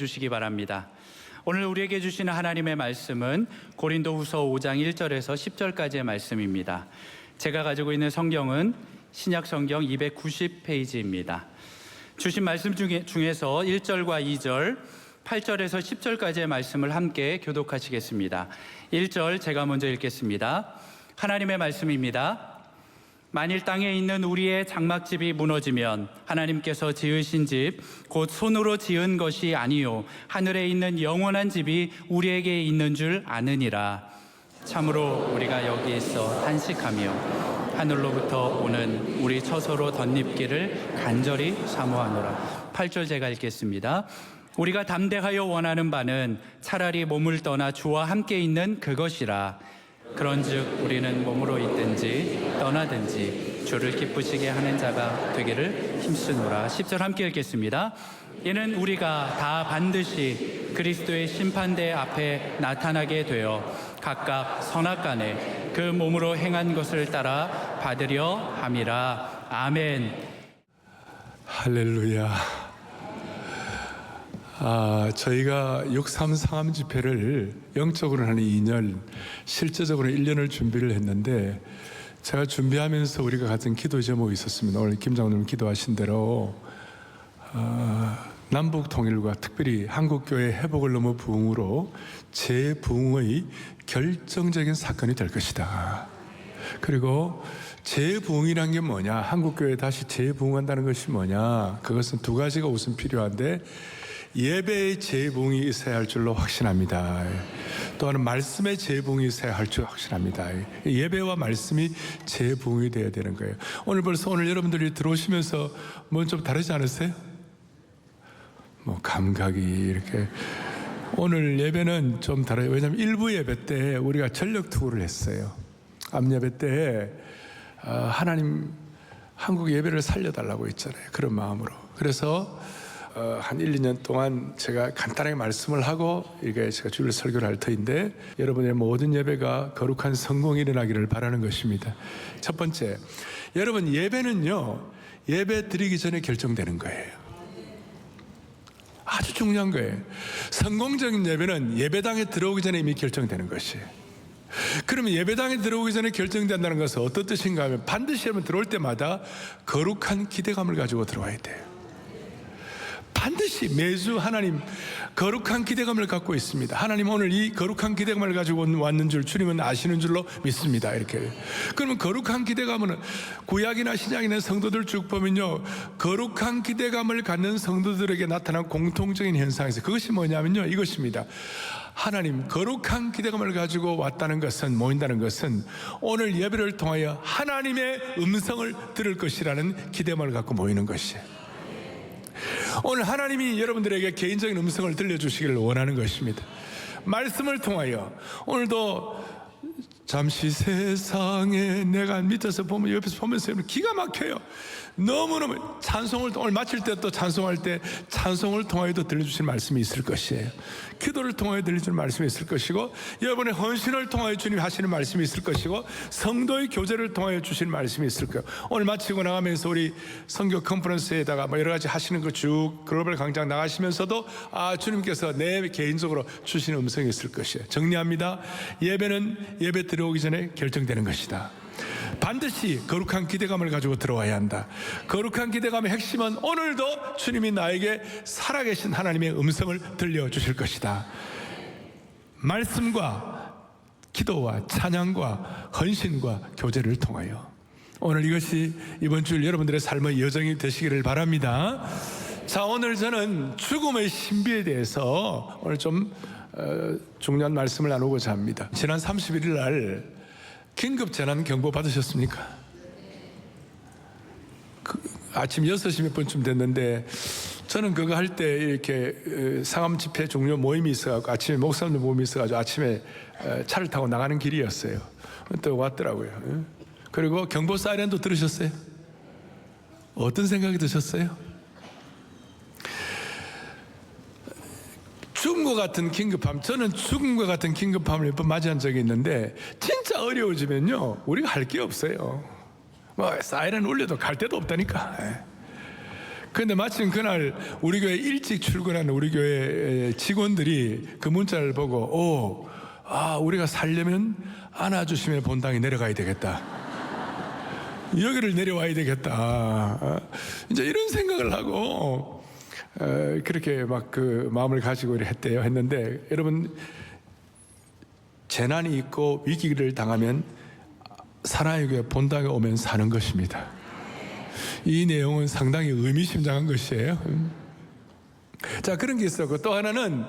주시기 바랍니다. 오늘 우리에게 주시는 하나님의 말씀은 고린도후서 5장 1절에서 10절까지의 말씀입니다. 제가 가지고 있는 성경은 신약 성경 290페이지입니다. 주신 말씀 중에서 1절과 2절, 8절에서 10절까지의 말씀을 함께 교독하시겠습니다. 1절 제가 먼저 읽겠습니다. 하나님의 말씀입니다. 만일 땅에 있는 우리의 장막집이 무너지면 하나님께서 지으신 집 곧 손으로 지은 것이 아니요 하늘에 있는 영원한 집이 우리에게 있는 줄 아느니라. 참으로 우리가 여기 있어 탄식하며 하늘로부터 오는 우리 처소로 덧입기를 간절히 사모하노라. 8절 제가 읽겠습니다. 우리가 담대하여 원하는 바는 차라리 몸을 떠나 주와 함께 있는 그것이라. 그런즉 우리는 몸으로 있든지 떠나든지 주를 기쁘시게 하는 자가 되기를 힘쓰노라. 10절 함께 읽겠습니다. 이는 우리가 다 반드시 그리스도의 심판대 앞에 나타나게 되어 각각 선악간에 그 몸으로 행한 것을 따라 받으려 함이라. 아멘. 할렐루야. 저희가 6.3 상암 집회를 영적으로 하는 2년, 실제적으로 1년을 준비를 했는데, 제가 준비하면서 우리가 가진 기도 제목이 있었습니다. 오늘 김 장로님 기도하신 대로 남북 통일과 특별히 한국교회 회복을 넘어 부흥으로 재부흥의 결정적인 사건이 될 것이다. 그리고 재부흥이란 게 뭐냐, 한국교회 다시 재부흥한다는 것이 뭐냐, 그것은 두 가지가 우선 필요한데, 예배의 재부흥이 있어야 할 줄로 확신합니다. 또한 말씀의 재부흥이 있어야 할 줄 확신합니다. 예배와 말씀이 재부흥이 되어야 되는 거예요. 오늘 여러분들이 들어오시면서 뭐 좀 다르지 않으세요? 뭐 감각이 이렇게. 오늘 예배는 좀 다르요. 왜냐하면 일부 예배 때 우리가 전력 투구를 했어요. 암 예배 때 하나님 한국 예배를 살려달라고 했잖아요. 그런 마음으로. 그래서 한 1, 2년 동안 제가 간단하게 말씀을 하고 이게 제가 주일 설교를 할 터인데, 여러분의 모든 예배가 거룩한 성공이 일어나기를 바라는 것입니다. 첫 번째, 여러분 예배는요, 예배 드리기 전에 결정되는 거예요. 아주 중요한 거예요. 성공적인 예배는 예배당에 들어오기 전에 이미 결정되는 것이에요. 그러면 예배당에 들어오기 전에 결정된다는 것은 어떤 뜻인가 하면, 반드시 여러분 들어올 때마다 거룩한 기대감을 가지고 들어와야 돼요. 반드시 매주 하나님 거룩한 기대감을 갖고 있습니다. 하나님 오늘 이 거룩한 기대감을 가지고 왔는 줄 주님은 아시는 줄로 믿습니다. 이렇게. 그러면 거룩한 기대감은 구약이나 신약이나 성도들 쭉 보면요, 거룩한 기대감을 갖는 성도들에게 나타난 공통적인 현상에서 그것이 뭐냐면요, 이것입니다. 하나님 거룩한 기대감을 가지고 왔다는 것은, 모인다는 것은 오늘 예배를 통하여 하나님의 음성을 들을 것이라는 기대감을 갖고 모이는 것이에요. 오늘 하나님이 여러분들에게 개인적인 음성을 들려주시기를 원하는 것입니다. 말씀을 통하여. 오늘도 잠시 세상에 내가 밑에서 보면, 옆에서 보면서 기가 막혀요. 너무너무 찬송을, 오늘 마칠 때 또 찬송할 때 찬송을 통하여도 들려주신 말씀이 있을 것이에요. 기도를 통하여 들려주는 말씀이 있을 것이고, 여러분의 헌신을 통하여 주님이 하시는 말씀이 있을 것이고, 성도의 교제를 통하여 주시는 말씀이 있을 거예요. 오늘 마치고 나가면서 우리 선교 컨퍼런스에다가 뭐 여러 가지 하시는 거 쭉 글로벌 강장 나가시면서도 주님께서 내 개인적으로 주시는 음성이 있을 것이에요. 정리합니다. 예배는 예배 들어오기 전에 결정되는 것이다. 반드시 거룩한 기대감을 가지고 들어와야 한다. 거룩한 기대감의 핵심은 오늘도 주님이 나에게 살아계신 하나님의 음성을 들려주실 것이다. 말씀과 기도와 찬양과 헌신과 교제를 통하여. 오늘 이것이 이번 주일 여러분들의 삶의 여정이 되시기를 바랍니다. 자, 오늘 저는 죽음의 신비에 대해서 오늘 좀 중요한 말씀을 나누고자 합니다. 지난 31일 날 긴급 재난 경보 받으셨습니까? 아침 6시 몇 분쯤 됐는데, 저는 그거 할 때 이렇게 상암 집회 종료 모임이 있어가지고, 아침에 목사님들 모임이 있어가지고 아침에 차를 타고 나가는 길이었어요. 또 왔더라고요. 그리고 경보 사이렌도 들으셨어요? 어떤 생각이 드셨어요? 죽음과 같은 긴급함, 저는 죽음과 같은 긴급함을 몇 번 맞이한 적이 있는데, 진짜 어려워지면요, 우리가 할 게 없어요. 뭐 사이렌 울려도 갈 데도 없다니까. 그런데 마침 그날 우리 교회 일찍 출근하는 우리 교회 직원들이 그 문자를 보고 우리가 살려면 안아주심의 본당에 내려가야 되겠다. 여기를 내려와야 되겠다. 이제 이런 생각을 하고 그렇게 막 그 마음을 가지고 했대요. 했는데 여러분, 재난이 있고 위기를 당하면 사랑의 교회 본당에 오면 사는 것입니다. 이 내용은 상당히 의미심장한 것이에요. 자, 그런 게 있었고, 또 하나는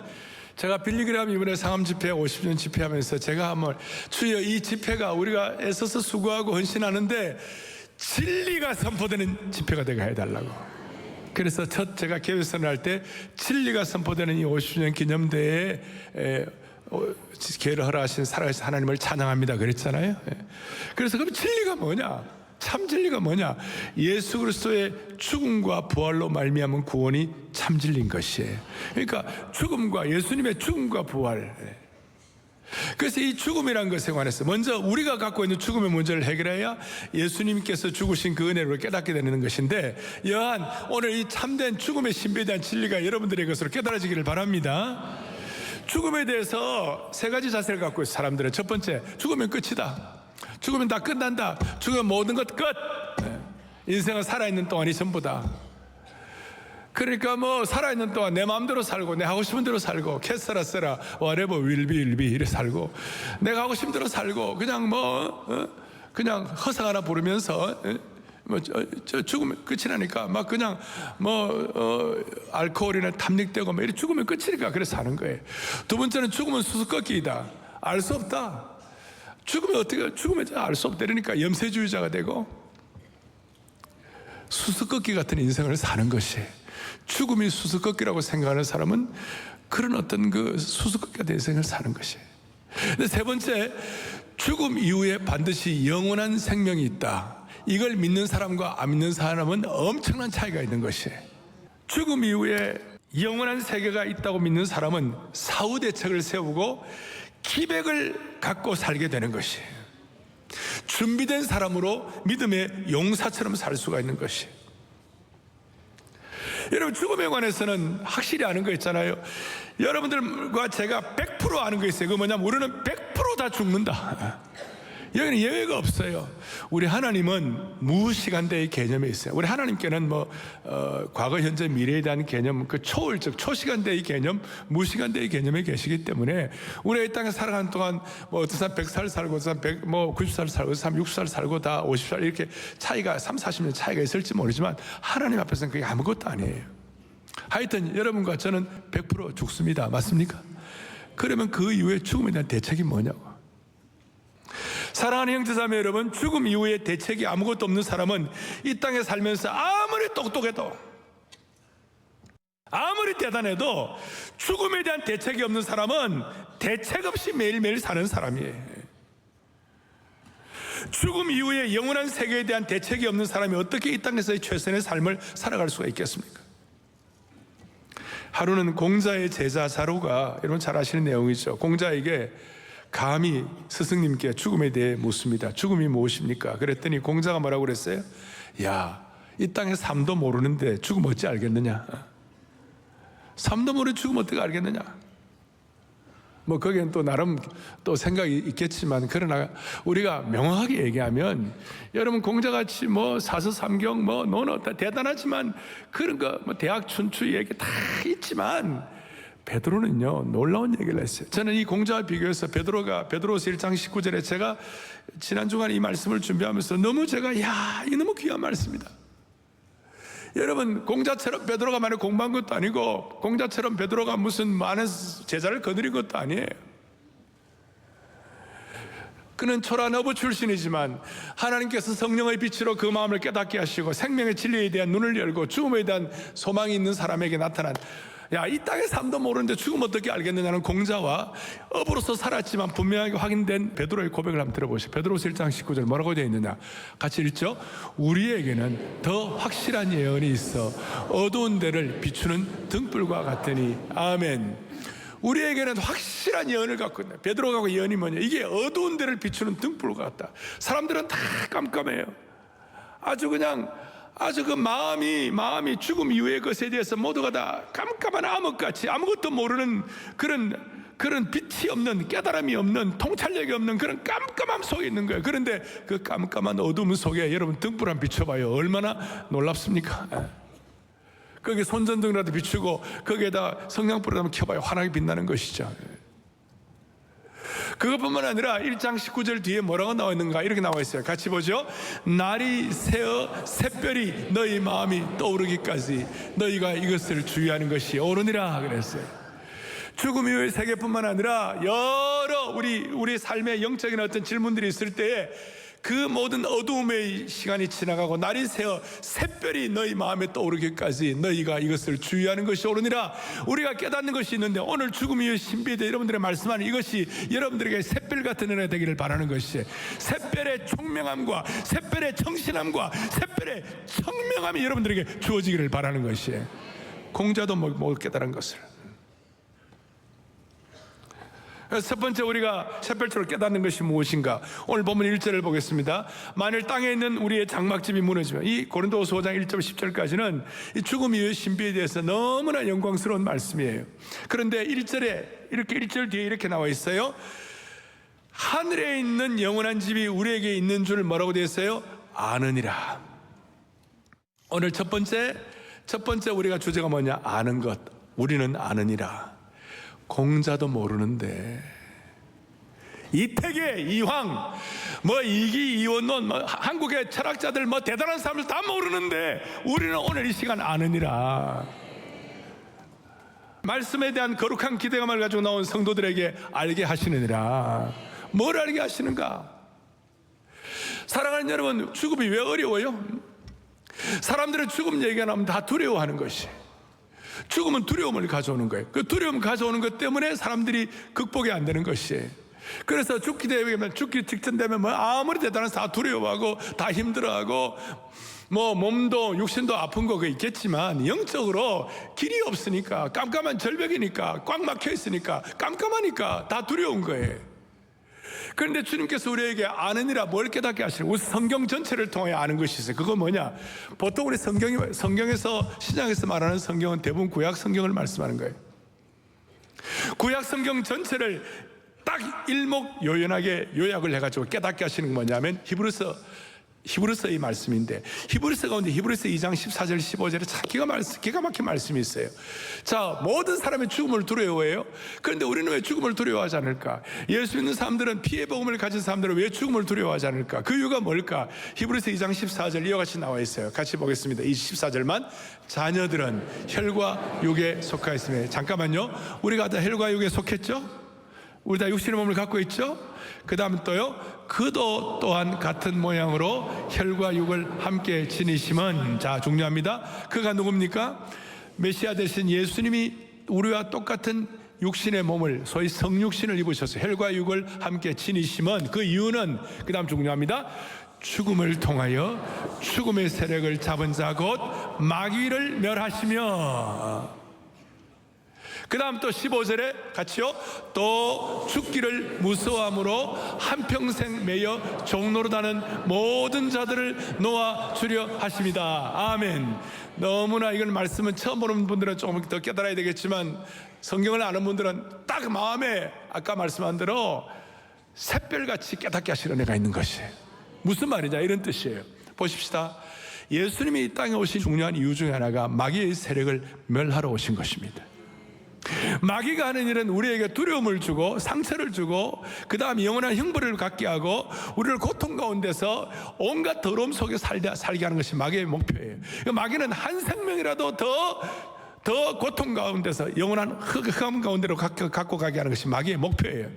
제가 빌리그람 이번에 상암 집회 50년 집회하면서 제가 한번 주여, 이 집회가 우리가 애써서 수고하고 헌신하는데 진리가 선포되는 집회가 되게 해달라고. 그래서 제가 개회선을 할 때 진리가 선포되는 이 50주년 기념대회에 기회를 허락하신 살아계신 하나님을 찬양합니다 그랬잖아요. 그래서 그럼 진리가 뭐냐? 참 진리가 뭐냐? 예수 그리스도의 죽음과 부활로 말미암은 구원이 참 진리인 것이에요. 그러니까 죽음과, 예수님의 죽음과 부활. 그래서 이 죽음이라는 것에 관해서 먼저 우리가 갖고 있는 죽음의 문제를 해결해야 예수님께서 죽으신 그 은혜를 깨닫게 되는 것인데, 여한 오늘 이 참된 죽음의 신비에 대한 진리가 여러분들의 것으로 깨달아지기를 바랍니다. 죽음에 대해서 세 가지 자세를 갖고 있어요, 사람들은. 첫 번째, 죽으면 끝이다. 죽으면 다 끝난다. 죽으면 모든 것 끝. 인생은 살아있는 동안이 전부다. 그러니까 뭐 살아있는 동안 내 마음대로 살고, 내 하고 싶은 대로 살고, 캐서라 세라 whatever will be 이래 살고, 내가 하고 싶은 대로 살고, 그냥 그냥 허상 하나 부르면서 죽으면 끝이라니까 막 그냥 알코올이나 탐닉되고 이렇게 죽으면 끝이니까 그래서 사는 거예요. 두 번째는 죽으면 수수께끼이다. 알 수 없다. 죽으면 알 수 없다니까 염세주의자가 되고 수수께끼 같은 인생을 사는 것이에요. 죽음이 수수께끼라고 생각하는 사람은 그런 어떤 그 수수께끼 같은 인생을 사는 것이에요. 근데 세 번째, 죽음 이후에 반드시 영원한 생명이 있다. 이걸 믿는 사람과 안 믿는 사람은 엄청난 차이가 있는 것이에요. 죽음 이후에 영원한 세계가 있다고 믿는 사람은 사후 대책을 세우고 기백을 갖고 살게 되는 것이에요. 준비된 사람으로 믿음의 용사처럼 살 수가 있는 것이에요. 여러분, 죽음에 관해서는 확실히 아는 거 있잖아요. 여러분들과 제가 100% 아는 거 있어요. 그거 뭐냐면 우리는 100% 다 죽는다. 여기는 예외가 없어요. 우리 하나님은 무시간대의 개념에 있어요. 우리 하나님께는 과거, 현재, 미래에 대한 개념, 그 초월적, 초시간대의 개념, 무시간대의 개념에 계시기 때문에 우리가 이 땅에 살아가는 동안 어떤 사람 100살 살고, 어떤 사람 90살 살고, 어떤 사람 60살 살고, 다 50살 이렇게 차이가 30, 40년 차이가 있을지 모르지만 하나님 앞에서는 그게 아무것도 아니에요. 하여튼 여러분과 저는 100% 죽습니다. 맞습니까? 그러면 그 이후에 죽음에 대한 대책이 뭐냐고. 사랑하는 형제자매 여러분, 죽음 이후에 대책이 아무것도 없는 사람은 이 땅에 살면서 아무리 똑똑해도, 아무리 대단해도 죽음에 대한 대책이 없는 사람은 대책 없이 매일매일 사는 사람이에요. 죽음 이후에 영원한 세계에 대한 대책이 없는 사람이 어떻게 이 땅에서의 최선의 삶을 살아갈 수가 있겠습니까? 하루는 공자의 제자 자로가, 여러분 잘 아시는 내용이죠. 공자에게 감히 스승님께 죽음에 대해 묻습니다. 죽음이 무엇입니까? 그랬더니 공자가 뭐라고 그랬어요? 야, 이 땅에 삶도 모르는데 죽음 어찌 알겠느냐? 삶도 모르는 죽음 어떻게 알겠느냐? 거기엔 또 나름 또 생각이 있겠지만, 그러나 우리가 명확하게 얘기하면, 여러분 공자같이 사서삼경 너는 대단하지만 그런 거 대학 춘추 얘기 다 있지만 베드로는요 놀라운 얘기를 했어요. 저는 이 공자와 비교해서 베드로서 1장 19절에 제가 지난 주간에 이 말씀을 준비하면서 이게 너무 귀한 말씀이다. 여러분, 공자처럼 베드로가 많이 공부한 것도 아니고, 공자처럼 베드로가 무슨 많은 제자를 거느린 것도 아니에요. 그는 초란 어부 출신이지만 하나님께서 성령의 빛으로 그 마음을 깨닫게 하시고 생명의 진리에 대한 눈을 열고 죽음에 대한 소망이 있는 사람에게 나타난, 이 땅의 삶도 모르는데 죽음 어떻게 알겠느냐는 공자와 어부로서 살았지만 분명하게 확인된 베드로의 고백을 한번 들어보시죠. 베드로서 1장 19절 뭐라고 되어 있느냐, 같이 읽죠. 우리에게는 더 확실한 예언이 있어 어두운 데를 비추는 등불과 같으니. 아멘. 우리에게는 확실한 예언을 갖고 있네. 베드로가 갖고 예언이 뭐냐, 이게 어두운 데를 비추는 등불과 같다. 사람들은 다 깜깜해요. 아주 그냥 아주 그 마음이 죽음 이후의 것에 대해서 모두가 다 깜깜한 암흑같이 아무것도 모르는 그런 빛이 없는, 깨달음이 없는, 통찰력이 없는 그런 깜깜함 속에 있는 거예요. 그런데 그 깜깜한 어둠 속에 여러분 등불 한번 비춰봐요. 얼마나 놀랍습니까? 거기 손전등이라도 비추고 거기에다 성냥불을 한번 켜봐요. 환하게 빛나는 것이죠. 그것뿐만 아니라 1장 19절 뒤에 뭐라고 나와 있는가? 이렇게 나와 있어요. 같이 보죠. 날이 새어 샛별이 너희 마음이 떠오르기까지 너희가 이것을 주의하는 것이 옳으니라 그랬어요. 죽음 이후의 세계뿐만 아니라 여러 우리 삶의 영적인 어떤 질문들이 있을 때에 그 모든 어두움의 시간이 지나가고 날이 새어 샛별이 너희 마음에 떠오르기까지 너희가 이것을 주의하는 것이 옳으니라. 우리가 깨닫는 것이 있는데 오늘 죽음 이후의 신비에 대해 여러분들의 말씀하는 이것이 여러분들에게 샛별 같은 은혜 되기를 바라는 것이, 샛별의 총명함과 샛별의 청신함과 샛별의 청명함이 여러분들에게 주어지기를 바라는 것이에요. 공자도 못 깨달은 것을. 첫 번째 우리가 샛별처럼 깨닫는 것이 무엇인가? 오늘 본문 1절을 보겠습니다. 만일 땅에 있는 우리의 장막집이 무너지면, 이 고린도후서 5장 1절 10절까지는 이 죽음 이후의 신비에 대해서 너무나 영광스러운 말씀이에요. 그런데 1절에 이렇게 1절 뒤에 이렇게 나와 있어요. 하늘에 있는 영원한 집이 우리에게 있는 줄 뭐라고 되어 있어요? 아느니라. 오늘 첫 번째 우리가 주제가 뭐냐? 아는 것. 우리는 아느니라. 공자도 모르는데, 이태계, 이황, 이기, 이원론, 한국의 철학자들, 대단한 사람들 다 모르는데 우리는 오늘 이 시간 아느니라. 말씀에 대한 거룩한 기대감을 가지고 나온 성도들에게 알게 하시느니라. 뭘 알게 하시는가? 사랑하는 여러분, 죽음이 왜 어려워요? 사람들은 죽음 얘기가 나오면 다 두려워하는 것이, 죽음은 두려움을 가져오는 거예요. 그 두려움 가져오는 것 때문에 사람들이 극복이 안 되는 것이에요. 그래서 죽기 직전 되면 아무리 대단한 다 두려워하고 다 힘들어하고 몸도 육신도 아픈 거 있겠지만 영적으로 길이 없으니까, 깜깜한 절벽이니까, 꽉 막혀 있으니까, 깜깜하니까 다 두려운 거예요. 그런데 주님께서 우리에게 아느니라 뭘 깨닫게 하시는, 우리 성경 전체를 통해 아는 것이 있어요. 그건 뭐냐? 보통 우리 성경에서, 신약에서 말하는 성경은 대부분 구약 성경을 말씀하는 거예요. 구약 성경 전체를 딱 일목요연하게 요약을 해가지고 깨닫게 하시는 건 뭐냐면 히브리서의 말씀인데, 히브리서 가운데 히브리서 2장 14절 15절에 참 기가 막힌 말씀이 있어요. 자, 모든 사람이 죽음을 두려워해요. 그런데 우리는 왜 죽음을 두려워하지 않을까? 예수 믿는 사람들은, 피의 복음을 가진 사람들은 왜 죽음을 두려워하지 않을까? 그 이유가 뭘까? 히브리서 2장 14절 이와 같이 나와 있어요. 같이 보겠습니다. 이 14절만. 자녀들은 혈과 육에 속하였으며. 잠깐만요. 우리가 다 혈과 육에 속했죠? 우리 다 육신의 몸을 갖고 있죠? 그 다음 또요, 그도 또한 같은 모양으로 혈과 육을 함께 지니심은, 자, 중요합니다. 그가 누굽니까? 메시아 되신 예수님이 우리와 똑같은 육신의 몸을, 소위 성육신을 입으셔서 혈과 육을 함께 지니심은, 그 이유는, 그 다음 중요합니다. 죽음을 통하여 죽음의 세력을 잡은 자 곧 마귀를 멸하시며, 그 다음 또 15절에 같이요, 또 죽기를 무서워함으로 한평생 매여 종노릇하는 모든 자들을 놓아주려 하십니다. 아멘. 너무나 이걸 말씀은 처음 보는 분들은 조금 더 깨달아야 되겠지만, 성경을 아는 분들은 딱 마음에 아까 말씀한 대로 샛별같이 깨닫게 하시는 은혜가 있는 것이에요. 무슨 말이냐, 이런 뜻이에요. 보십시다. 예수님이 이 땅에 오신 중요한 이유 중에 하나가 마귀의 세력을 멸하러 오신 것입니다. 마귀가 하는 일은 우리에게 두려움을 주고 상처를 주고, 그 다음 영원한 형벌을 갖게 하고 우리를 고통 가운데서 온갖 더러움 속에 살게 하는 것이 마귀의 목표예요. 마귀는 한 생명이라도 더 고통 가운데서 영원한 흑암 가운데로 갖고 가게 하는 것이 마귀의 목표예요.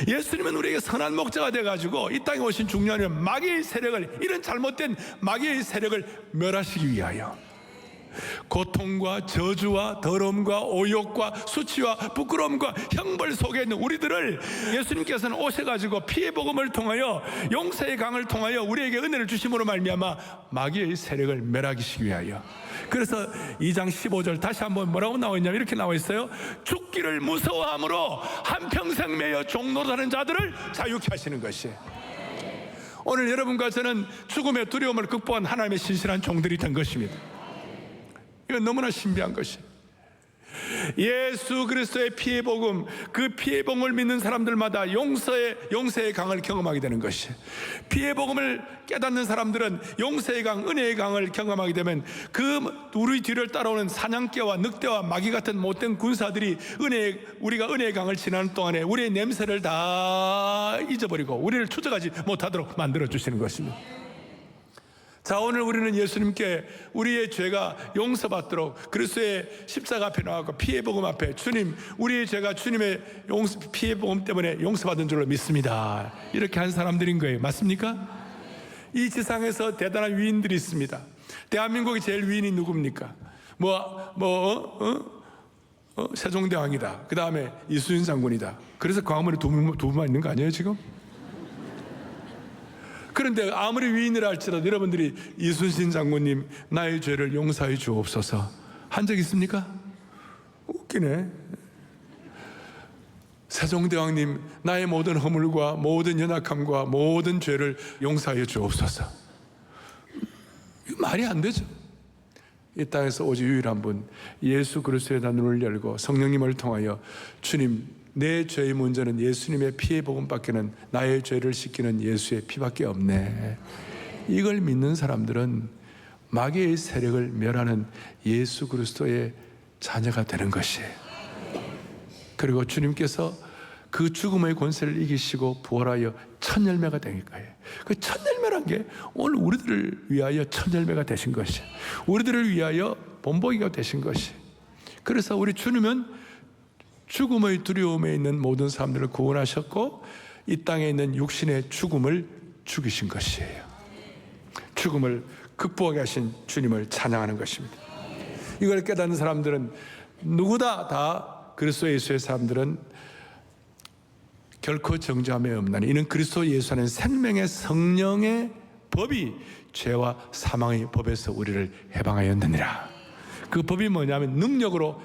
예수님은 우리에게 선한 목자가 돼가지고 이 땅에 오신 중요한 마귀의 세력을, 이런 잘못된 마귀의 세력을 멸하시기 위하여 고통과 저주와 더러움과 오욕과 수치와 부끄러움과 형벌 속에 있는 우리들을 예수님께서는 오셔가지고 피의 복음을 통하여, 용서의 강을 통하여 우리에게 은혜를 주심으로 말미암아 마귀의 세력을 멸하시기 위하여. 그래서 2장 15절 다시 한번 뭐라고 나와 있냐면 이렇게 나와 있어요. 죽기를 무서워함으로 한평생 매여 종노릇하는 자들을 자유케 하시는 것이. 오늘 여러분과 저는 죽음의 두려움을 극복한 하나님의 신실한 종들이 된 것입니다. 이건 너무나 신비한 것이에요. 예수 그리스도의 피의 복음, 그 피의 복음을 믿는 사람들마다 용서의 강을 경험하게 되는 것이에요. 피의 복음을 깨닫는 사람들은 용서의 강, 은혜의 강을 경험하게 되면 우리 뒤를 따라오는 사냥개와 늑대와 마귀 같은 못된 군사들이 우리가 은혜의 강을 지나는 동안에 우리의 냄새를 다 잊어버리고 우리를 추적하지 못하도록 만들어 주시는 것입니다. 자, 오늘 우리는 예수님께 우리의 죄가 용서받도록 그리스도의 십자가 앞에 나와서 피의 복음 앞에 주님, 우리의 죄가 주님의 피의 복음 때문에 용서받은 줄로 믿습니다. 이렇게 한 사람들인 거예요. 맞습니까? 이 지상에서 대단한 위인들이 있습니다. 대한민국의 제일 위인이 누굽니까? 세종대왕이다. 그 다음에 이순신 장군이다. 그래서 광화문에 두 분만 있는 거 아니에요 지금? 그런데 아무리 위인이라 할지라도 여러분들이 이순신 장군님 나의 죄를 용서해 주옵소서 한 적 있습니까? 웃기네. 세종대왕님 나의 모든 허물과 모든 연약함과 모든 죄를 용서해 주옵소서. 말이 안 되죠. 이 땅에서 오직 유일한 분 예수 그리스도의 눈을 열고 성령님을 통하여 주님, 내 죄의 문제는 예수님의 피의 복음밖에는 나의 죄를 씻기는 예수의 피밖에 없네. 이걸 믿는 사람들은 마귀의 세력을 멸하는 예수 그리스도의 자녀가 되는 것이에요. 그리고 주님께서 그 죽음의 권세를 이기시고 부활하여 첫 열매가 된 거예요. 그 첫 열매란 게 오늘 우리들을 위하여 첫 열매가 되신 것이에요. 우리들을 위하여 본보기가 되신 것이에요. 그래서 우리 주님은 죽음의 두려움에 있는 모든 사람들을 구원하셨고 이 땅에 있는 육신의 죽음을 죽이신 것이에요. 죽음을 극복하게 하신 주님을 찬양하는 것입니다. 이걸 깨닫는 사람들은 누구다 다 그리스도 예수의 사람들은 결코 정죄함에 없나니 이는 그리스도 예수 안에 생명의 성령의 법이 죄와 사망의 법에서 우리를 해방하였느니라. 그 법이 뭐냐면 능력으로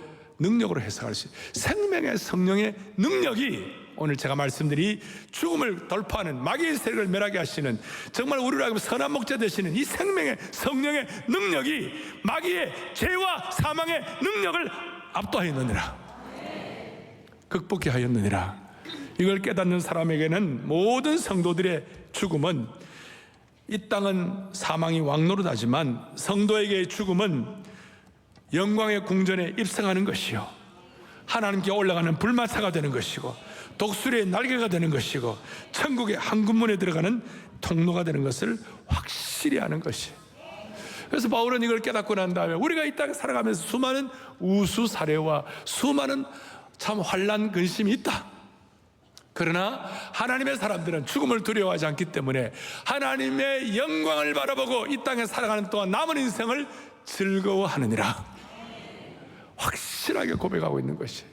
해석할 수 있어요. 생명의 성령의 능력이 오늘 제가 말씀드린 죽음을 돌파하는 마귀의 세력을 멸하게 하시는 정말 우리로 하여금 선한 목자 되시는 이 생명의 성령의 능력이 마귀의 죄와 사망의 능력을 압도하였느니라. 극복해 하였느니라. 이걸 깨닫는 사람에게는 모든 성도들의 죽음은 이 땅은 사망이 왕노릇하지만 성도에게의 죽음은 영광의 궁전에 입성하는 것이요 하나님께 올라가는 불마차가 되는 것이고 독수리의 날개가 되는 것이고 천국의 항군문에 들어가는 통로가 되는 것을 확실히 아는 것이에요. 그래서 바울은 이걸 깨닫고 난 다음에 우리가 이 땅에 살아가면서 수많은 우수 사례와 수많은 참 환난 근심이 있다. 그러나 하나님의 사람들은 죽음을 두려워하지 않기 때문에 하나님의 영광을 바라보고 이 땅에 살아가는 동안 남은 인생을 즐거워하느니라. 확실하게 고백하고 있는 것이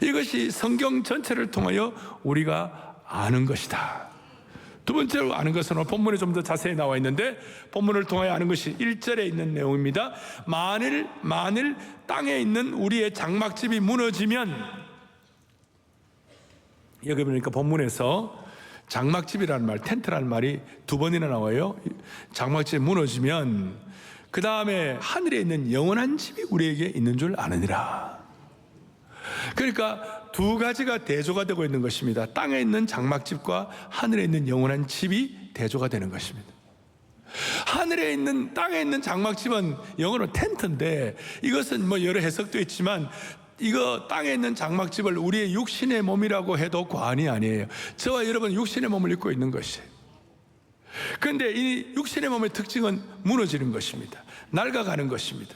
이것이 성경 전체를 통하여 우리가 아는 것이다. 두 번째로 아는 것은 본문에 좀 더 자세히 나와 있는데 본문을 통하여 아는 것이 1절에 있는 내용입니다. 만일 땅에 있는 우리의 장막집이 무너지면 여기 보니까 본문에서 장막집이라는 말, 텐트라는 말이 두 번이나 나와요. 장막집이 무너지면 그 다음에 하늘에 있는 영원한 집이 우리에게 있는 줄 아느니라. 그러니까 두 가지가 대조가 되고 있는 것입니다. 땅에 있는 장막집과 하늘에 있는 영원한 집이 대조가 되는 것입니다. 땅에 있는 장막집은 영어로 텐트인데 이것은 여러 해석도 있지만 이거 땅에 있는 장막집을 우리의 육신의 몸이라고 해도 과언이 아니에요. 저와 여러분 육신의 몸을 입고 있는 것이에요. 그런데 이 육신의 몸의 특징은 무너지는 것입니다. 낡아가는 것입니다.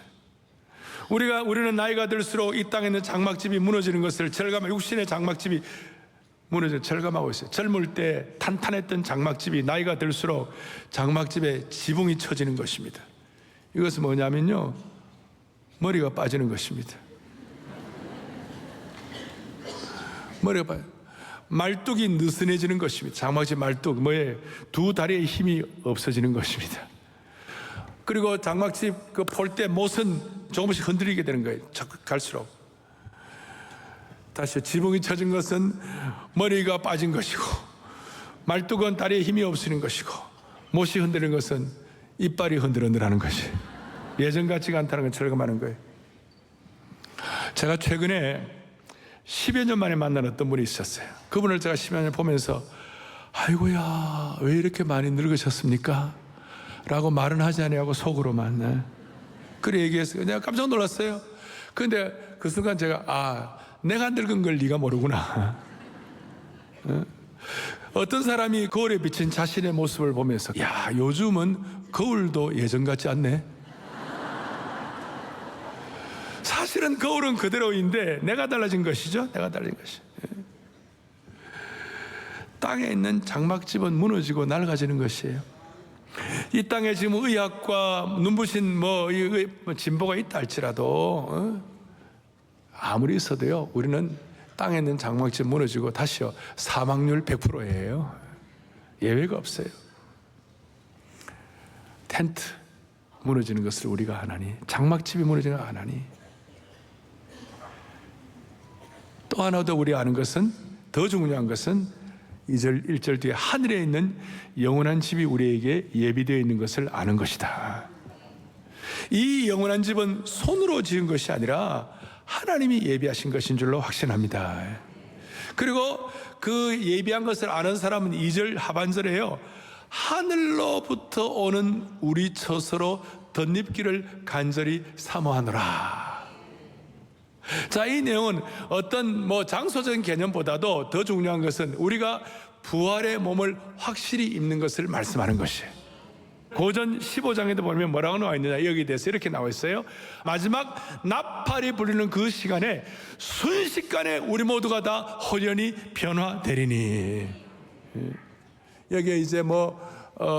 우리는 나이가 들수록 이 땅에 있는 장막집이 무너지는 것을 육신의 장막집이 절감하고 있어요. 젊을 때 탄탄했던 장막집이 나이가 들수록 장막집에 지붕이 쳐지는 것입니다. 이것은 뭐냐면요, 머리가 빠지는 것입니다. 말뚝이 느슨해지는 것입니다. 장막집 말뚝, 두 다리의 힘이 없어지는 것입니다. 그리고 장막집 그 폴대 못은 조금씩 흔들리게 되는 거예요. 갈수록. 다시 지붕이 쳐진 것은 머리가 빠진 것이고 말뚝은 다리에 힘이 없으는 것이고 못이 흔들리는 것은 이빨이 흔들흔들하는 것이 예전 같지가 않다는 걸 철거하는 거예요. 제가 최근에 10여 년 만에 만난 어떤 분이 있었어요. 그분을 제가 10여 년 보면서 아이고야 왜 이렇게 많이 늙으셨습니까? 라고 말은 하지 아니하고 속으로만 그래 얘기했어요. 내가 깜짝 놀랐어요. 그런데 그 순간 제가 내가 늙은 걸 네가 모르구나. 어떤 사람이 거울에 비친 자신의 모습을 보면서 야 요즘은 거울도 예전 같지 않네. 사실은 거울은 그대로인데 내가 달라진 것이죠. 내가 달라진 것이. 땅에 있는 장막집은 무너지고 낡아지는 것이에요. 이 땅에 지금 의학과 눈부신 진보가 있다 할지라도 아무리 있어도요 우리는 땅에 있는 장막집 무너지고 다시요 사망률 100%예요. 예외가 없어요. 텐트 무너지는 것을 우리가 안 하니, 장막집이 무너지는 걸 안 하니, 또 하나 더 우리 아는 것은, 더 중요한 것은 2절 1절 뒤에 하늘에 있는 영원한 집이 우리에게 예비되어 있는 것을 아는 것이다. 이 영원한 집은 손으로 지은 것이 아니라 하나님이 예비하신 것인 줄로 확신합니다. 그리고 그 예비한 것을 아는 사람은 2절 하반절에요 하늘로부터 오는 우리 처소로 덧입기를 간절히 사모하노라. 자, 이 내용은 어떤 장소적인 개념보다도 더 중요한 것은 우리가 부활의 몸을 확실히 입는 것을 말씀하는 것이에요. 고전 15장에도 보면 뭐라고 나와 있느냐, 여기에 대해서 이렇게 나와 있어요. 마지막 나팔이 불리는 그 시간에 순식간에 우리 모두가 다 홀연히 변화되리니. 여기에 이제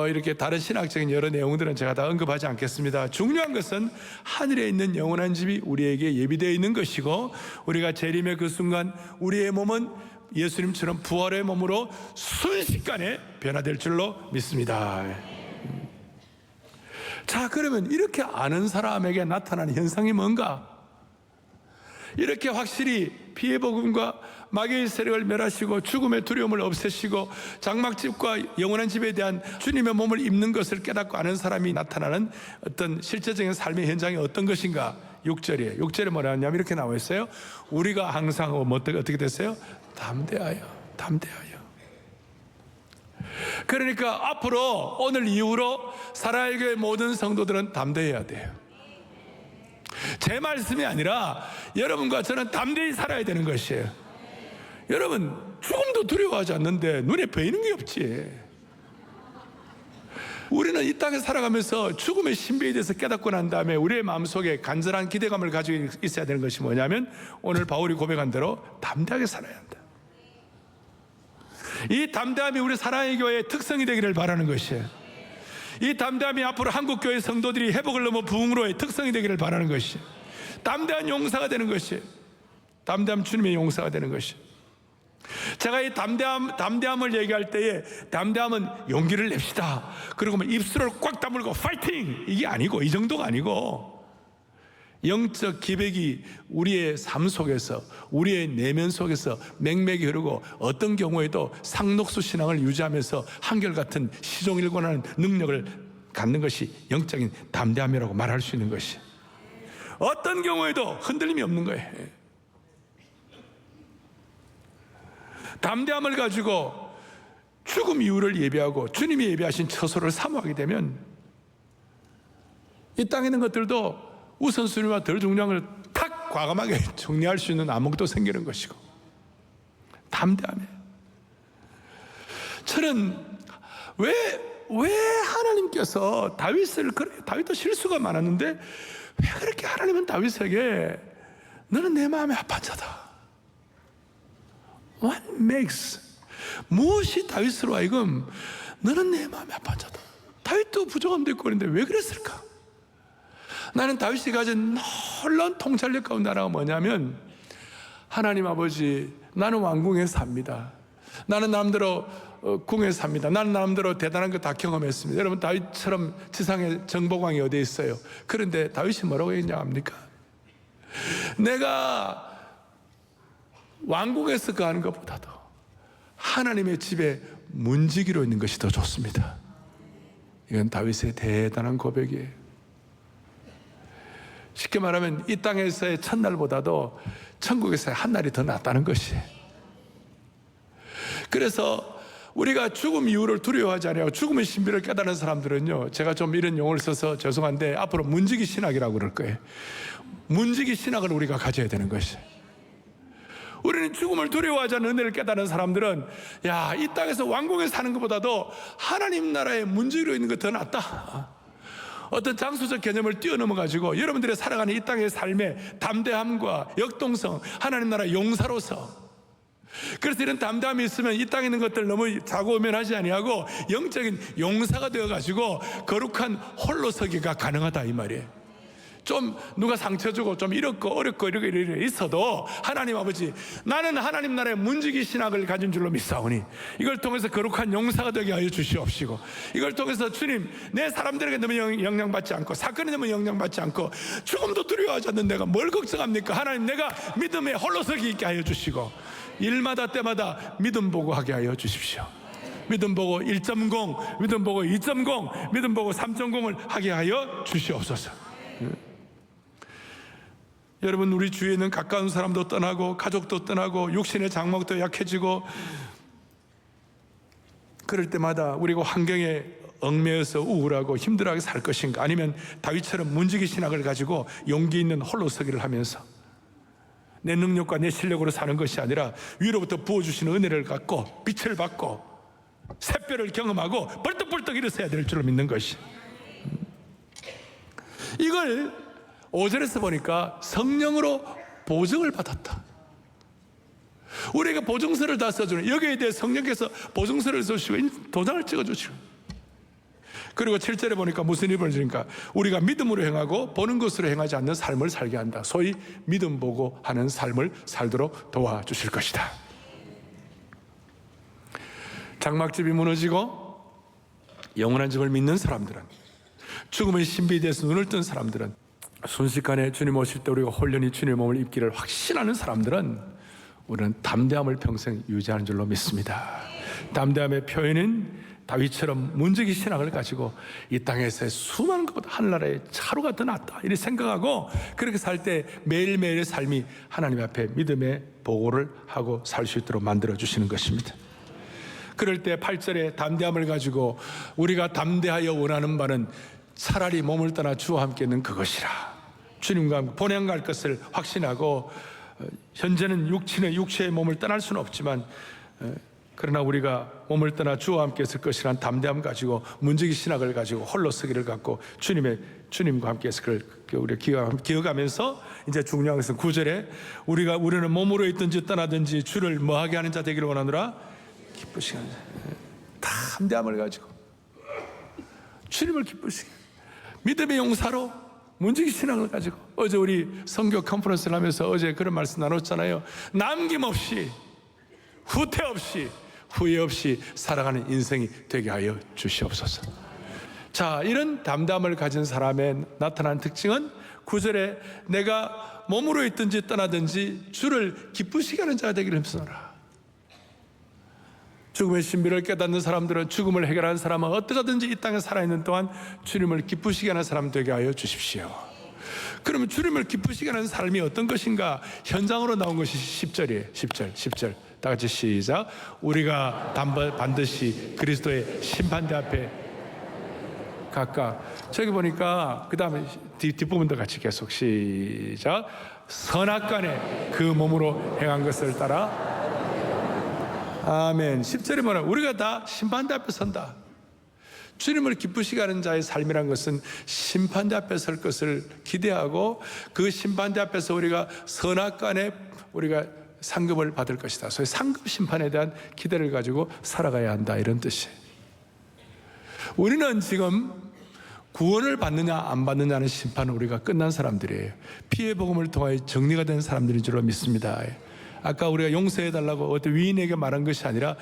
이렇게 다른 신학적인 여러 내용들은 제가 다 언급하지 않겠습니다. 중요한 것은 하늘에 있는 영원한 집이 우리에게 예비되어 있는 것이고, 우리가 재림의 그 순간 우리의 몸은 예수님처럼 부활의 몸으로 순식간에 변화될 줄로 믿습니다. 자, 그러면 이렇게 아는 사람에게 나타나는 현상이 뭔가? 이렇게 확실히 피해 복음과 마귀의 세력을 멸하시고 죽음의 두려움을 없애시고 장막집과 영원한 집에 대한 주님의 몸을 입는 것을 깨닫고 아는 사람이 나타나는 어떤 실제적인 삶의 현장이 어떤 것인가? 6절이에요. 6절에 뭐라 하냐면 이렇게 나와 있어요. 우리가 항상 어떻게 됐어요? 담대하여. 그러니까 앞으로 오늘 이후로 사랑의 교회 모든 성도들은 담대해야 돼요. 제 말씀이 아니라 여러분과 저는 담대히 살아야 되는 것이에요. 여러분, 죽음도 두려워하지 않는데 눈에 보이는 게 없지. 우리는 이 땅에 살아가면서 죽음의 신비에 대해서 깨닫고 난 다음에 우리의 마음속에 간절한 기대감을 가지고 있어야 되는 것이 뭐냐면 오늘 바울이 고백한 대로 담대하게 살아야 한다. 이 담대함이 우리 사랑의 교회의 특성이 되기를 바라는 것이에요. 이 담대함이 앞으로 한국교회 성도들이 회복을 넘어 부흥으로의 특성이 되기를 바라는 것이에요. 담대한 용사가 되는 것이에요. 담대함 주님의 용사가 되는 것이에요. 제가 이 담대함을 얘기할 때에 담대함은 용기를 냅시다, 그리고 입술을 꽉 다물고 파이팅, 이게 아니고, 이 정도가 아니고, 영적 기백이 우리의 삶 속에서, 우리의 내면 속에서 맹맥이 흐르고 어떤 경우에도 상록수 신앙을 유지하면서 한결같은 시종일관하는 능력을 갖는 것이 영적인 담대함이라고 말할 수 있는 것이, 어떤 경우에도 흔들림이 없는 거예요. 담대함을 가지고 죽음 이후를 예비하고 주님이 예비하신 처소를 사모하게 되면 이 땅에 있는 것들도 우선순위와 덜 중요한 걸 탁 과감하게 정리할 수 있는 안목도 생기는 것이고, 담대함이에요. 저는 왜 하나님께서 다윗도 실수가 많았는데 왜 그렇게 하나님은 다윗에게 너는 내 마음에 합한 자다, What makes, 무엇이 다윗으로 하여금 너는 내 마음에 합한 자다. 다윗도 부족함도 있고 그런데 왜 그랬을까? 나는 다윗이 가진 놀라운 통찰력 가운데 하나가 뭐냐면, 하나님 아버지, 나는 왕궁에 삽니다. 나는 나름대로 궁에 삽니다. 나는 나름대로 대단한 거 다 경험했습니다. 여러분, 다윗처럼 지상의 정복왕이 어디에 있어요? 그런데 다윗이 뭐라고 했냐 합니까? 내가 왕궁에서 거하는 것보다도 하나님의 집에 문지기로 있는 것이 더 좋습니다. 이건 다윗의 대단한 고백이에요. 쉽게 말하면 이 땅에서의 첫날보다도 천국에서의 한날이 더 낫다는 것이에요. 그래서 우리가 죽음 이후를 두려워하지 않아요. 죽음의 신비를 깨달은 사람들은요, 제가 좀 이런 용어를 써서 죄송한데 앞으로 문지기 신학이라고 그럴 거예요. 문지기 신학을 우리가 가져야 되는 것이에요. 우리는 죽음을 두려워하지 않는 은혜를 깨달은 사람들은 야, 이 땅에서 왕궁에 사는 것보다도 하나님 나라의 문지기로 있는 것 더 낫다. 어떤 장소적 개념을 뛰어넘어 가지고 여러분들의 살아가는 이 땅의 삶의 담대함과 역동성, 하나님 나라 용사로서, 그래서 이런 담대함이 있으면 이 땅에 있는 것들 너무 자고우면하지 아니하고 영적인 용사가 되어가지고 거룩한 홀로서기가 가능하다 이 말이에요. 좀 누가 상처 주고 좀 이렇고 어렵고 이렇게 있어도 하나님 아버지, 나는 하나님 나라의 문지기 신학을 가진 줄로 믿사오니 이걸 통해서 거룩한 용사가 되게 하여 주시옵시고, 이걸 통해서 주님, 내 사람들에게 너무 영향받지 않고 사건에 너무 영향받지 않고 죽음도 두려워하지 않는 내가 뭘 걱정합니까? 하나님, 내가 믿음의 홀로서기 있게 하여 주시고 일마다 때마다 믿음 보고 하게 하여 주십시오. 믿음 보고 1.0, 믿음 보고 2.0, 믿음 보고 3.0을 하게 하여 주시옵소서. 여러분, 우리 주위에 있는 가까운 사람도 떠나고 가족도 떠나고 육신의 장막도 약해지고 그럴 때마다 우리가 환경에 얽매여서 우울하고 힘들어하게 살 것인가, 아니면 다윗처럼 문지기 신학을 가지고 용기 있는 홀로서기를 하면서 내 능력과 내 실력으로 사는 것이 아니라 위로부터 부어주시는 은혜를 갖고 빛을 받고 샛별을 경험하고 벌떡벌떡 일어서야 될 줄로 믿는 것이, 이걸 5절에서 보니까 성령으로 보증을 받았다. 우리가 보증서를 다 써주는, 여기에 대해 성령께서 보증서를 써주시고 도장을 찍어주시고, 그리고 7절에 보니까 무슨 일을 주니까 우리가 믿음으로 행하고 보는 것으로 행하지 않는 삶을 살게 한다. 소위 믿음 보고 하는 삶을 살도록 도와주실 것이다. 장막집이 무너지고 영원한 집을 믿는 사람들은, 죽음의 신비에 대해서 눈을 뜬 사람들은, 순식간에 주님 오실 때 우리가 홀연히 주님의 몸을 입기를 확신하는 사람들은 우리는 담대함을 평생 유지하는 줄로 믿습니다. 담대함의 표현은 다윗처럼 문지기 신학을 가지고 이 땅에서의 수많은 것보다 하늘나라의 차루가 더 낫다 이렇게 생각하고, 그렇게 살 때 매일매일의 삶이 하나님 앞에 믿음의 보고를 하고 살 수 있도록 만들어 주시는 것입니다. 그럴 때 8절에 담대함을 가지고 우리가 담대하여 원하는 바는 차라리 몸을 떠나 주와 함께 있는 그것이라. 주님과 함께 본향 갈 것을 확신하고, 현재는 육체의 몸을 떠날 수는 없지만 그러나 우리가 몸을 떠나 주와 함께 있을 것이라는 담대함 가지고 문지기 신학을 가지고 홀로서기를 갖고 주님과 함께 있을 걸 우리가 기억하면서, 이제 중요한 것은 9절에 우리는 몸으로 있든지 떠나든지 주를 뭐하게 하는 자 되기를 원하노라. 기쁘시게 하는 자. 담대함을 가지고 주님을 기쁘시게, 믿음의 용사로 문지기 신앙을 가지고, 어제 우리 선교 컨퍼런스를 하면서 어제 그런 말씀 나눴잖아요. 남김없이, 후퇴 없이, 후회 없이 살아가는 인생이 되게 하여 주시옵소서. 자, 이런 담담을 가진 사람의 나타난 특징은 9절에 내가 몸으로 있든지 떠나든지 주를 기쁘시게 하는 자가 되기를 힘쓰노라. 죽음의 신비를 깨닫는 사람들은, 죽음을 해결하는 사람은 어떠하든지 이 땅에 살아있는 동안 주님을 기쁘시게 하는 사람 되게 하여 주십시오. 그러면 주님을 기쁘시게 하는 삶이 어떤 것인가? 현장으로 나온 것이 10절이에요. 10절 다 같이 시작. 우리가 반드시 그리스도의 심판대 앞에 각각, 저기 보니까 그 다음에 뒷부분도 같이 계속 시작. 선악간에 그 몸으로 행한 것을 따라. 아멘. 10절에 뭐냐? 우리가 다 심판대 앞에 선다. 주님을 기쁘시게 하는 자의 삶이란 것은 심판대 앞에 설 것을 기대하고, 그 심판대 앞에서 우리가 선악간에 우리가 상급을 받을 것이다. 소위 상급 심판에 대한 기대를 가지고 살아가야 한다, 이런 뜻이에요. 우리는 지금 구원을 받느냐 안 받느냐는 심판은 우리가 끝난 사람들이에요. 피의 복음을 통하여 정리가 된 사람들인 줄로 믿습니다. 아까 우리가 용서해달라고 어떤 위인에게 말한 것이 아니라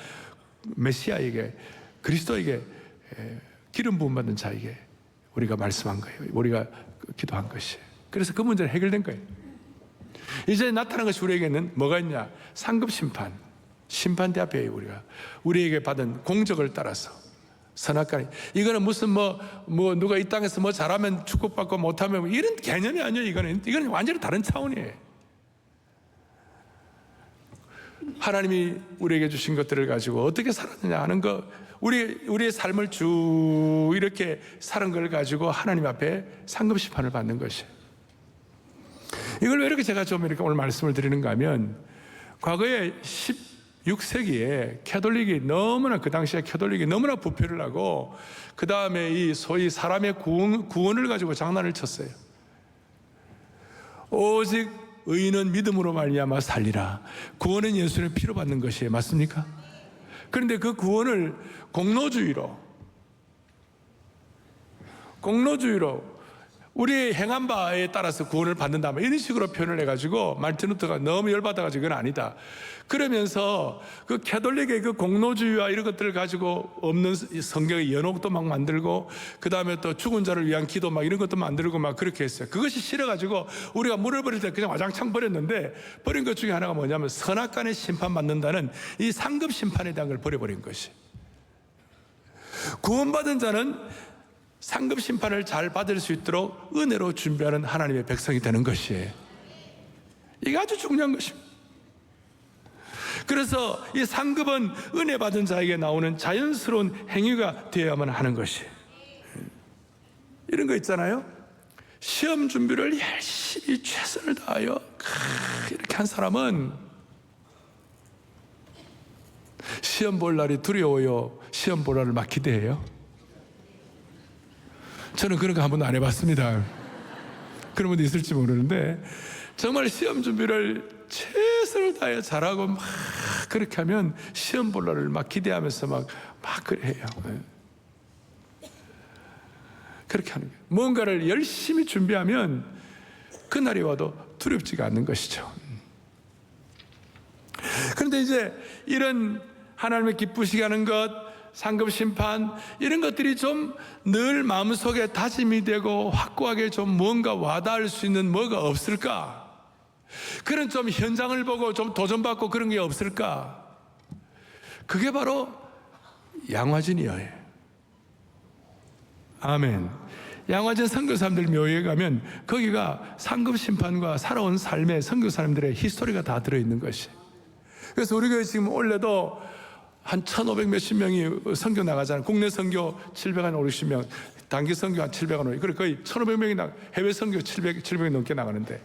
메시아에게, 그리스도에게, 기름 부음 받는 자에게 우리가 말씀한 거예요. 우리가 기도한 것이. 그래서 그 문제는 해결된 거예요. 이제 나타난 것이 우리에게는 뭐가 있냐? 상급 심판. 심판대 앞에 우리가 우리에게 받은 공적을 따라서 선악간에, 이거는 무슨 누가 이 땅에서 뭐 잘하면 축복받고 못하면 이런 개념이 아니에요. 이거는 완전히 다른 차원이에요. 하나님이 우리에게 주신 것들을 가지고 어떻게 살았느냐 하는 거, 우리의 삶을 쭉 이렇게 사는 걸 가지고 하나님 앞에 상급 심판을 받는 것이에요. 이걸 왜 이렇게 제가 좀 이렇게 오늘 말씀을 드리는가 하면, 과거에 16세기에 캐톨릭이 너무나, 그 당시에 캐톨릭이 너무나 부패를 하고, 그 다음에 이 소위 사람의 구원을 가지고 장난을 쳤어요. 오직 의인은 믿음으로 말미암아 살리라. 구원은 예수의 피로 받는 것이에요. 맞습니까? 그런데 그 구원을 공로주의로 우리의 행한 바에 따라서 구원을 받는다, 이런 식으로 표현을 해가지고 마르틴 루터가 너무 열받아가지고 이건 아니다. 그러면서 그 캐톨릭의 그 공로주의와 이런 것들을 가지고 없는 성경의 연옥도 막 만들고, 그 다음에 또 죽은 자를 위한 기도 막 이런 것도 만들고 막 그렇게 했어요. 그것이 싫어가지고 우리가 물을 버릴 때 그냥 와장창 버렸는데, 버린 것 중에 하나가 뭐냐면 선악간에 심판받는다는 이 상급 심판에 대한 걸 버려버린 것이. 구원받은 자는 상급 심판을 잘 받을 수 있도록 은혜로 준비하는 하나님의 백성이 되는 것이에요. 이게 아주 중요한 것입니다. 그래서 이 상급은 은혜 받은 자에게 나오는 자연스러운 행위가 되어야만 하는 것이에요. 이런 거 있잖아요. 시험 준비를 열심히 최선을 다하여 이렇게 한 사람은 시험 볼 날이 두려워요, 시험 볼 날을 막 기대해요? 저는 그런 거 한 번도 안 해봤습니다. 그런 분도 있을지 모르는데, 정말 시험 준비를 최선을 다해 잘하고 막 그렇게 하면 시험 볼 날을 막 기대하면서 막 그래 해요. 그렇게 하는 거예요. 뭔가를 열심히 준비하면 그날이 와도 두렵지가 않는 것이죠. 그런데 이제 이런 하나님의 기쁘시게 하는 것, 상급 심판, 이런 것들이 좀 늘 마음속에 다짐이 되고 확고하게 좀 뭔가 와닿을 수 있는 뭐가 없을까? 그런 좀 현장을 보고 좀 도전받고 그런 게 없을까? 그게 바로 양화진이에요. 아멘. 양화진 선교사님들 묘에 가면 거기가 상급 심판과 살아온 삶의 선교사님들의 히스토리가 다 들어있는 것이. 그래서 우리 교회 지금 올해도 한 1,500 몇십 명이 선교 나가잖아요. 국내 선교 700한 50명, 단기 선교 한 700한 50명, 그리고 거의 1,500명이 해외 선교 700이 넘게 나가는데,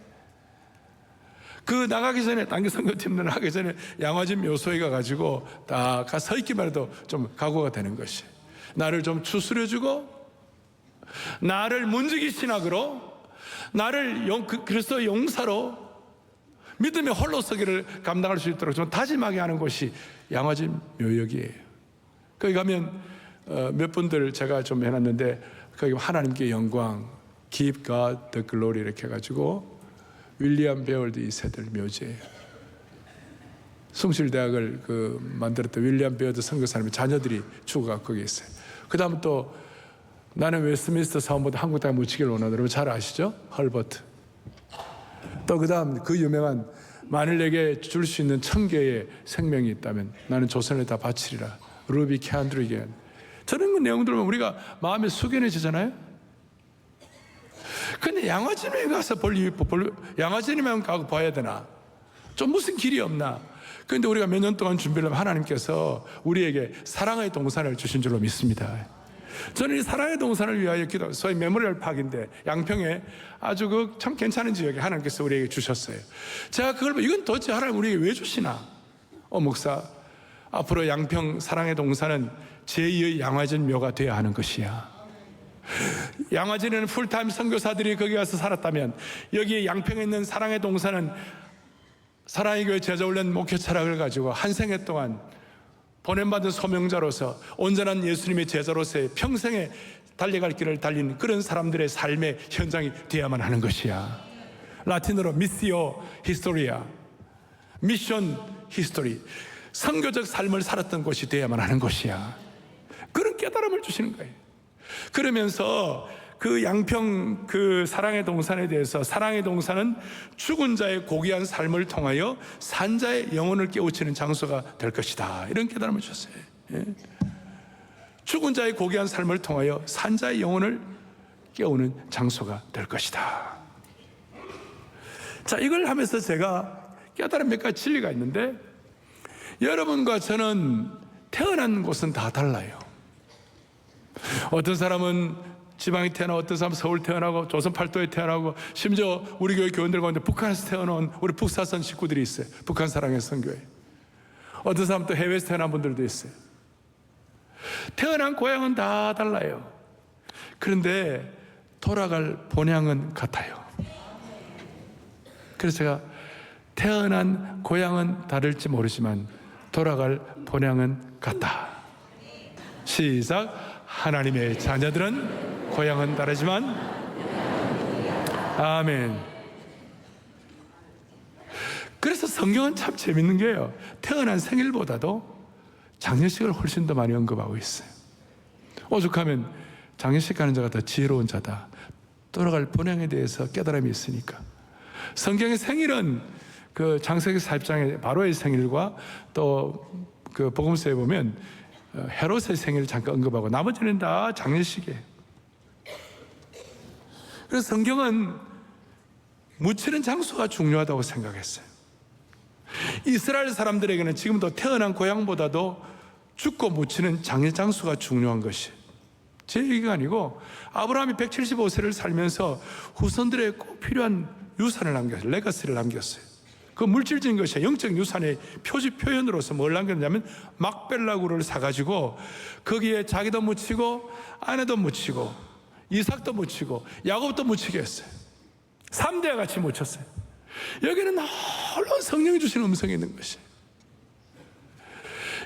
그 나가기 전에, 단기 선교팀들 하기 전에 양화진 묘소에 가가지고 다 서 있기만 해도 좀 각오가 되는 것이, 나를 좀 추스려주고, 나를 문지기 신학으로, 나를 그리스도의 용사로 믿음의 홀로서기를 감당할 수 있도록 좀 다짐하게 하는 곳이 양화진 묘역이에요. 거기 가면 몇 분들 제가 좀 해놨는데, 거기 하나님께 영광, Give God the Glory 이렇게 해가지고 윌리엄 베월드 2세들 묘지예요. 숭실대학을 만들었던 윌리엄 베월드 선교사님의 자녀들이 죽어가 거기 있어요. 그 다음 또 나는 웨스트민스터 사원보다 한국 땅에 묻히기를 원하노라, 여러분 잘 아시죠? 헐버트. 또 그 다음 그 유명한, 만일 내게 줄 수 있는 1000개의 생명이 있다면 나는 조선을 다 바치리라, 루비 캔드리겐. 저런 내용 들으면 우리가 마음에 숙연해지잖아요. 근데 양화진에 가서 양화진에만 가고 봐야 되나? 좀 무슨 길이 없나? 그런데 우리가 몇 년 동안 준비를 하면 하나님께서 우리에게 사랑의 동산을 주신 줄로 믿습니다. 저는 이 사랑의 동산을 위하여 기도, 소위 메모리얼 파크인데 양평에 아주 참 괜찮은 지역에 하나님께서 우리에게 주셨어요. 제가 그걸 보고 이건 도대체 하나님 우리에게 왜 주시나? 목사, 앞으로 양평 사랑의 동산은 제2의 양화진 묘가 되어야 하는 것이야. 양화진에는 풀타임 선교사들이 거기 가서 살았다면, 여기 양평에 있는 사랑의 동산은 사랑의 교회 제자훈련 목회 철학을 가지고 한 생애 동안 보냄받은 소명자로서 온전한 예수님의 제자로서의 평생에 달려갈 길을 달린 그런 사람들의 삶의 현장이 되어야만 하는 것이야. 라틴어로 미시오 히스토리아, 미션 히스토리, 선교적 삶을 살았던 곳이 되어야만 하는 것이야. 그런 깨달음을 주시는 거예요. 그러면서 그 양평 그 사랑의 동산에 대해서 사랑의 동산은 죽은 자의 고귀한 삶을 통하여 산자의 영혼을 깨우치는 장소가 될 것이다. 이런 깨달음을 주셨어요. 예. 죽은 자의 고귀한 삶을 통하여 산자의 영혼을 깨우는 장소가 될 것이다. 자, 이걸 하면서 제가 깨달은 몇 가지 진리가 있는데, 여러분과 저는 태어난 곳은 다 달라요. 어떤 사람은 지방에 태어나고, 어떤 사람은 서울 태어나고, 조선 팔도에 태어나고, 심지어 우리 교회 교원들 가운데 북한에서 태어난 우리 북사선 식구들이 있어요. 북한 사랑의 선교회. 어떤 사람은 또 해외에서 태어난 분들도 있어요. 태어난 고향은 다 달라요. 그런데 돌아갈 본향은 같아요. 그래서 제가 태어난 고향은 다를지 모르지만 돌아갈 본향은 같다. 시작. 하나님의 자녀들은 고향은 다르지만, 아멘. 그래서 성경은 참 재밌는 게요, 태어난 생일보다도 장례식을 훨씬 더 많이 언급하고 있어요. 오죽하면 장례식 가는 자가 더 지혜로운 자다. 돌아갈 본향에 대해서 깨달음이 있으니까. 성경의 생일은 그 창세기 4장의 바로의 생일과 또 그 복음서에 보면 헤롯의 생일을 잠깐 언급하고 나머지는 다 장례식이에요. 그래서 성경은 묻히는 장소가 중요하다고 생각했어요. 이스라엘 사람들에게는 지금도 태어난 고향보다도 죽고 묻히는 장례 장소가 중요한 것이, 제 얘기가 아니고 아브라함이 175세를 살면서 후손들에게 꼭 필요한 유산을 남겼어요. 레거시를 남겼어요. 그 물질적인 것이 영적 유산의 표현으로서 뭘 남겼냐면 막벨라구를 사가지고 거기에 자기도 묻히고 아내도 묻히고 이삭도 묻히고 야곱도 묻히게 했어요. 3대와 같이 묻혔어요. 여기는 홀로 성령이 주시는 음성이 있는 것이에요.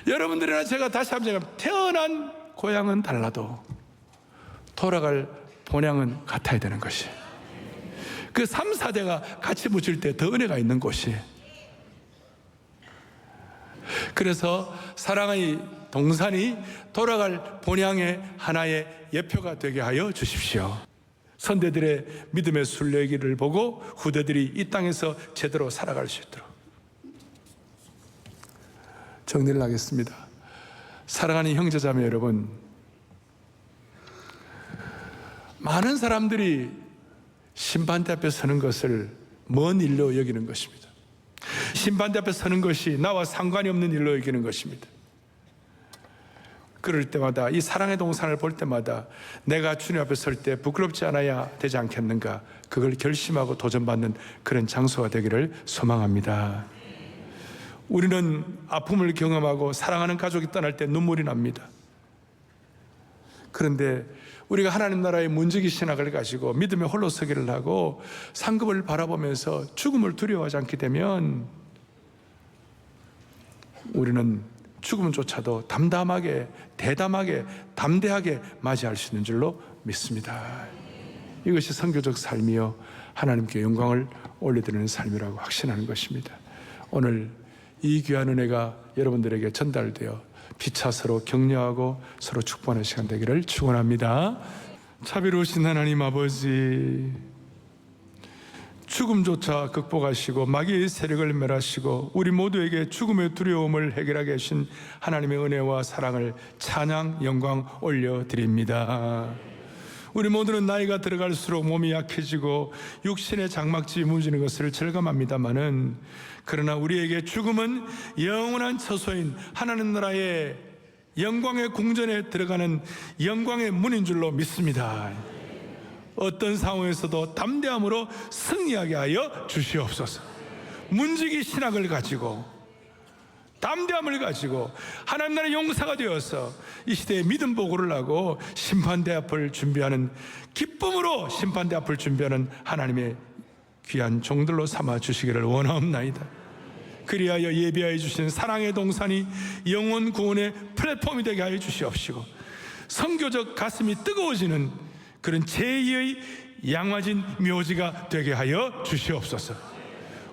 여러분들이나 제가 다시 한번 얘기하면 태어난 고향은 달라도 돌아갈 본향은 같아야 되는 것이에요. 그 3, 4대가 같이 묻힐 때 더 은혜가 있는 곳이에요. 그래서 사랑의 동산이 돌아갈 본향의 하나의 예표가 되게 하여 주십시오. 선대들의 믿음의 순례기를 보고 후대들이 이 땅에서 제대로 살아갈 수 있도록. 정리를 하겠습니다. 사랑하는 형제자매 여러분, 많은 사람들이 심판대 앞에 서는 것을 먼 일로 여기는 것입니다. 심판대 앞에 서는 것이 나와 상관이 없는 일로 여기는 것입니다. 그럴 때마다, 이 사랑의 동산을 볼 때마다 내가 주님 앞에 설 때 부끄럽지 않아야 되지 않겠는가, 그걸 결심하고 도전받는 그런 장소가 되기를 소망합니다. 우리는 아픔을 경험하고 사랑하는 가족이 떠날 때 눈물이 납니다. 그런데 우리가 하나님 나라의 문지기 신학을 가지고 믿음의 홀로 서기를 하고 상급을 바라보면서 죽음을 두려워하지 않게 되면 우리는 죽음조차도 담담하게, 대담하게, 담대하게 맞이할 수 있는 줄로 믿습니다. 이것이 선교적 삶이요 하나님께 영광을 올려드리는 삶이라고 확신하는 것입니다. 오늘 이 귀한 은혜가 여러분들에게 전달되어 피차 서로 격려하고 서로 축복하는 시간 되기를 축원합니다. 자비로우신 하나님 아버지, 죽음조차 극복하시고 마귀의 세력을 멸하시고 우리 모두에게 죽음의 두려움을 해결하게 하신 하나님의 은혜와 사랑을 찬양, 영광 올려드립니다. 우리 모두는 나이가 들어갈수록 몸이 약해지고 육신의 장막집이 무너지는 것을 절감합니다마는, 그러나 우리에게 죽음은 영원한 처소인 하나님 나라의 영광의 궁전에 들어가는 영광의 문인 줄로 믿습니다. 어떤 상황에서도 담대함으로 승리하게 하여 주시옵소서. 문지기 신학을 가지고, 담대함을 가지고 하나님 나라의 용사가 되어서 이 시대에 믿음 보고를 하고 심판대 앞을 준비하는, 기쁨으로 심판대 앞을 준비하는 하나님의 귀한 종들로 삼아 주시기를 원하옵나이다. 그리하여 예비하여 주신 사랑의 동산이 영혼 구원의 플랫폼이 되게 하여 주시옵시고, 선교적 가슴이 뜨거워지는 그런 제2의 양화진 묘지가 되게 하여 주시옵소서.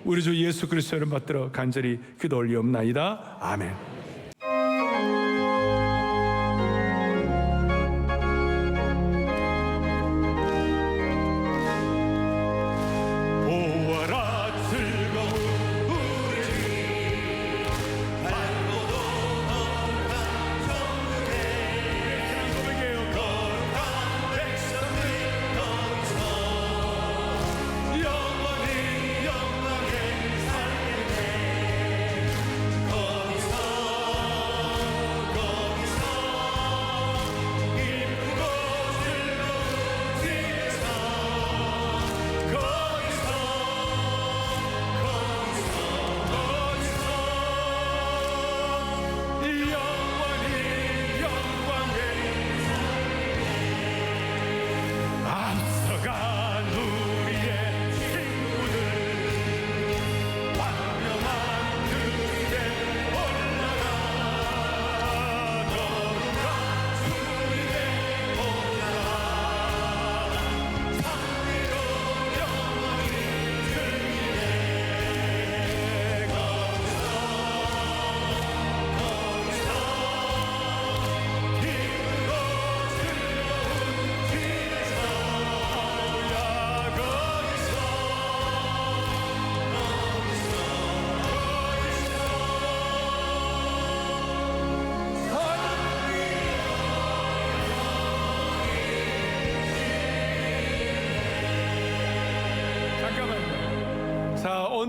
우리 주 예수 그리스도 이름 받들어 간절히 기도 올리옵나이다. 아멘.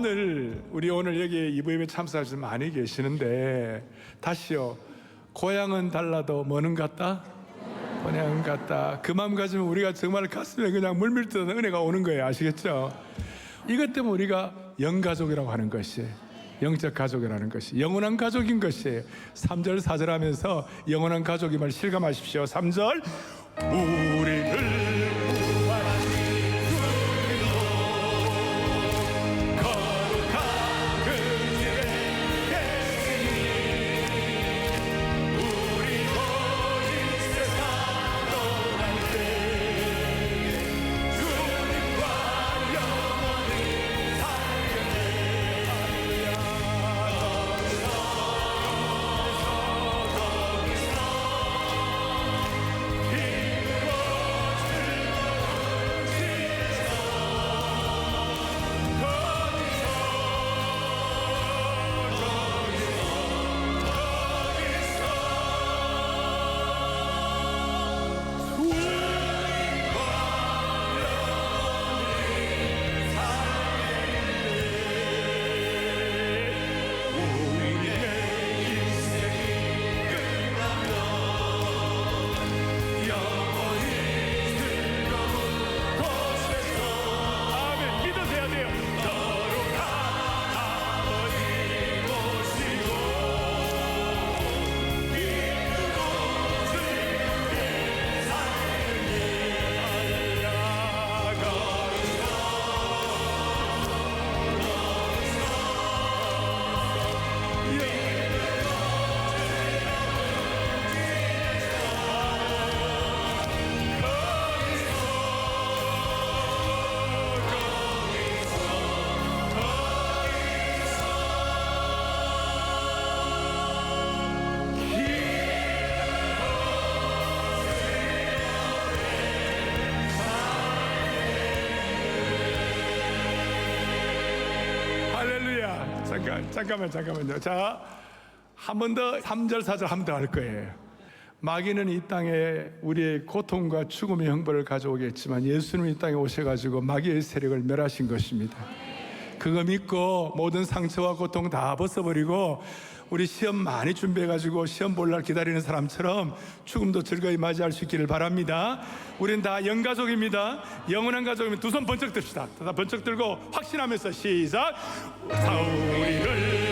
우리 오늘 여기 이부 예배 참석하시는 많이 계시는데 다시요. 고향은 달라도 뭐는 같다? 고향은 같다. 그 마음 가지면 우리가 정말 가슴에 그냥 물밀 듯한 은혜가 오는 거예요. 아시겠죠? 이것 때문에 우리가 영가족이라고 하는 것이, 영적 가족이라는 것이 영원한 가족인 것이에요. 3절 4절 하면서 영원한 가족임을 실감하십시오. 3절 우리를 잠깐만요. 자, 한 번 더 3절 4절 한 번 더 할 거예요. 마귀는 이 땅에 우리의 고통과 죽음의 형벌을 가져오겠지만 예수님이 이 땅에 오셔가지고 마귀의 세력을 멸하신 것입니다. 그거 믿고 모든 상처와 고통 다 벗어버리고 우리 시험 많이 준비해가지고 시험 볼 날 기다리는 사람처럼 죽음도 즐거이 맞이할 수 있기를 바랍니다. 우린 다 영가족입니다. 영원한 가족이면 두 손 번쩍 듭시다. 다 번쩍 들고 확신하면서 시작. 우리를